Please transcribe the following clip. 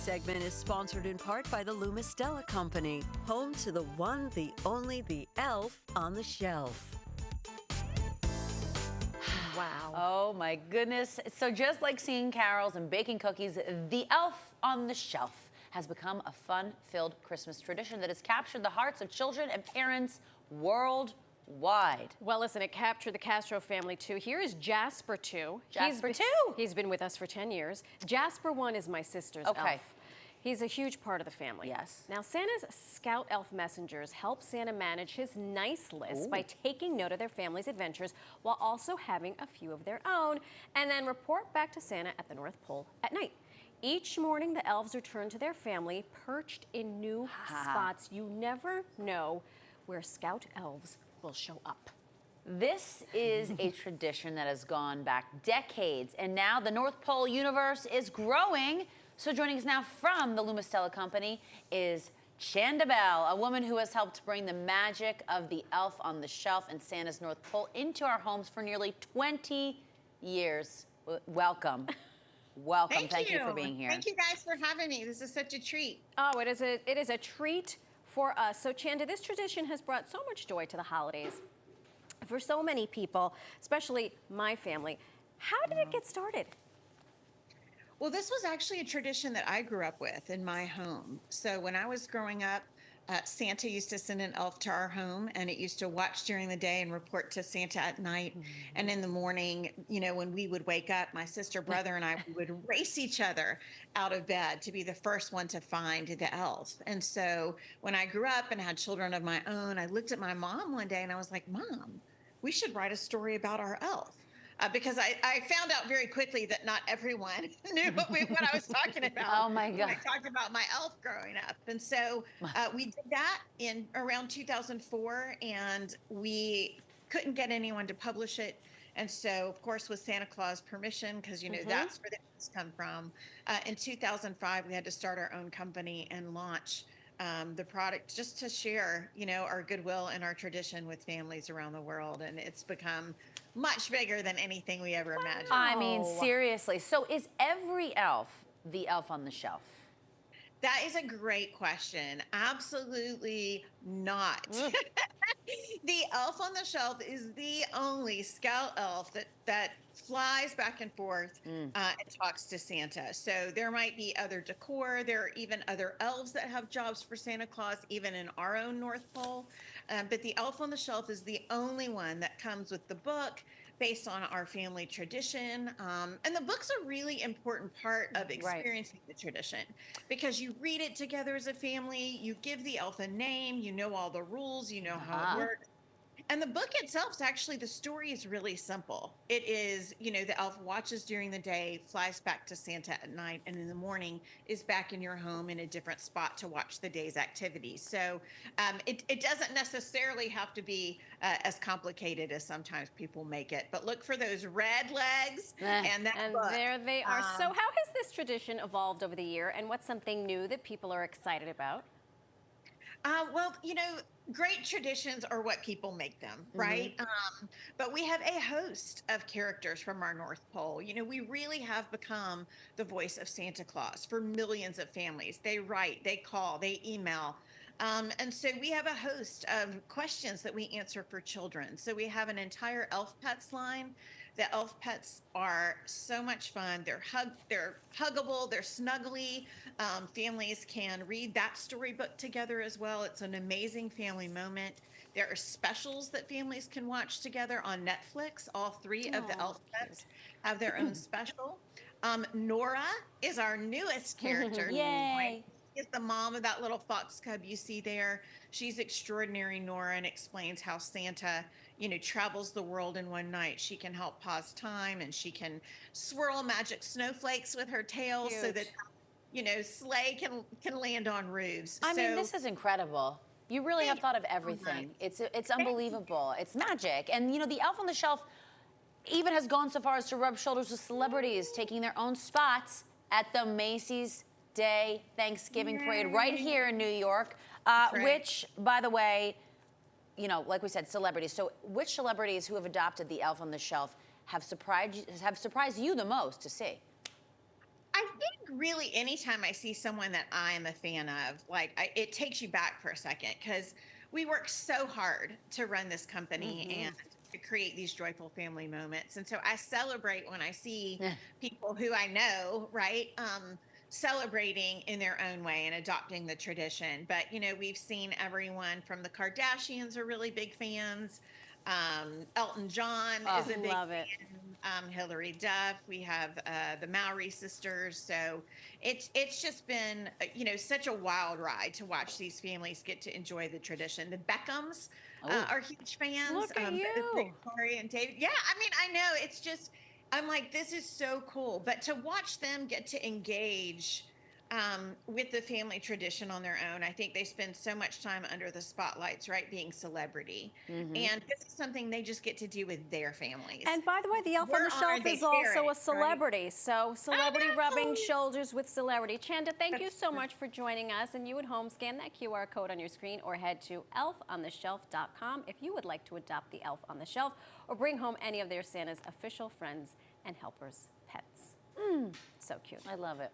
segment is sponsored in part by the Lumistella Company, home to the one, the only, the elf on the shelf. Wow. Oh my goodness. So just like singing carols and baking cookies, the elf on the shelf has become a fun-filled Christmas tradition that has captured the hearts of children and parents worldwide. Well, listen, it captured the Castro family too. Here is Jasper 2. Jasper 2? He's been with us for 10 years. Jasper 1 is my sister's elf. He's a huge part of the family. Yes. Now, Santa's Scout Elf messengers help Santa manage his nice list by taking note of their family's adventures while also having a few of their own, and then report back to Santa at the North Pole at night. Each morning, the elves return to their family, perched in new spots. You never know where Scout Elves will show up. This is a tradition that has gone back decades, and now the North Pole universe is growing. So joining us now from the Lumistella Company is Chanda Bell, a woman who has helped bring the magic of the elf on the shelf and Santa's North Pole into our homes for nearly 20 years. Welcome. Welcome. Thank you for being here. Thank you guys for having me. This is such a treat. Oh, it is a treat for us. So Chanda, this tradition has brought so much joy to the holidays for so many people, especially my family. How did it get started? Well, this was actually a tradition that I grew up with in my home. So when I was growing up, Santa used to send an elf to our home, and it used to watch during the day and report to Santa at night. And in the morning, you know, when we would wake up, my sister, brother, and I would race each other out of bed to be the first one to find the elf. And so when I grew up and had children of my own, I looked at my mom one day and I was like, Mom, we should write a story about our elf. Because I found out very quickly that not everyone knew what I was talking about. Oh my God. When I talked about my elf growing up. And so we did that in around 2004, and we couldn't get anyone to publish it. And so, of course, with Santa Claus' permission, because, you know, that's where the names come from, in 2005, we had to start our own company and launch the product just to share, you know, our goodwill and our tradition with families around the world. And it's become much bigger than anything we ever imagined. I mean, seriously. So is every elf the elf on the shelf? That is a great question. Absolutely not. The elf on the shelf is the only Scout elf that flies back and forth and talks to Santa. So there might be other decor. There are even other elves that have jobs for Santa Claus, even in our own North Pole. But the elf on the shelf is the only one that comes with the book based on our family tradition. And the book's a really important part of experiencing the tradition, because you read it together as a family, you give the elf a name, you know all the rules, you know how it works. And the book itself is actually, the story is really simple. It is, you know, the elf watches during the day, flies back to Santa at night, and in the morning is back in your home in a different spot to watch the day's activities. So it doesn't necessarily have to be as complicated as sometimes people make it. But look for those red legs and that book. There they are. So how has this tradition evolved over the year, and what's something new that people are excited about? Well, you know, great traditions are what people make them, right? But we have a host of characters from our North Pole. You know, we really have become the voice of Santa Claus for millions of families. They write, they call, they email. And so we have a host of questions that we answer for children. So we have an entire Elf Pets line. The Elf Pets are so much fun. They're huggable, they're snuggly. Families can read that storybook together as well. It's an amazing family moment. There are specials that families can watch together on Netflix. All three of the Elf Pets have their own special. Nora is our newest character. Yay! Is the mom of that little fox cub you see there. She's extraordinary, Nora, and explains how Santa, you know, travels the world in one night. She can help pause time, and she can swirl magic snowflakes with her tail so that, you know, sleigh can land on roofs. I mean, this is incredible. You really have thought of everything. It's unbelievable. It's magic. And, you know, the elf on the shelf even has gone so far as to rub shoulders with celebrities taking their own spots at the Macy's Day Thanksgiving Parade right here in New York, which, by the way, you know, like we said, celebrities. So which celebrities who have adopted the elf on the shelf have surprised you the most to see? I think really anytime I see someone that I'm a fan of, like it takes you back for a second because we work so hard to run this company and to create these joyful family moments. And so I celebrate when I see people who I know, right? Celebrating in their own way and adopting the tradition. But, we've seen everyone from the Kardashians are really big fans. Elton John is a big Love it. Hillary Duff. We have the Maori sisters. So it's just been such a wild ride to watch these families get to enjoy the tradition. The Beckhams are huge fans. Look at Both you. Victoria and David. Yeah, I mean, I know it's just I'm like this is so cool. But to watch them get to engage with the family tradition on their own, I think they spend so much time under the spotlights, right? Being celebrity. And this is something they just get to do with their families. And by the way, the elf on We're the shelf honored they is share also it, a right? celebrity. So celebrity rubbing know. shoulders with celebrity. Chanda, thank you so much for joining us. And you at home, scan that QR code on your screen or head to elfontheshelf.com if you would like to adopt the elf on the shelf or bring home any of their Santa's official friends and helpers' pets. So cute. I love it.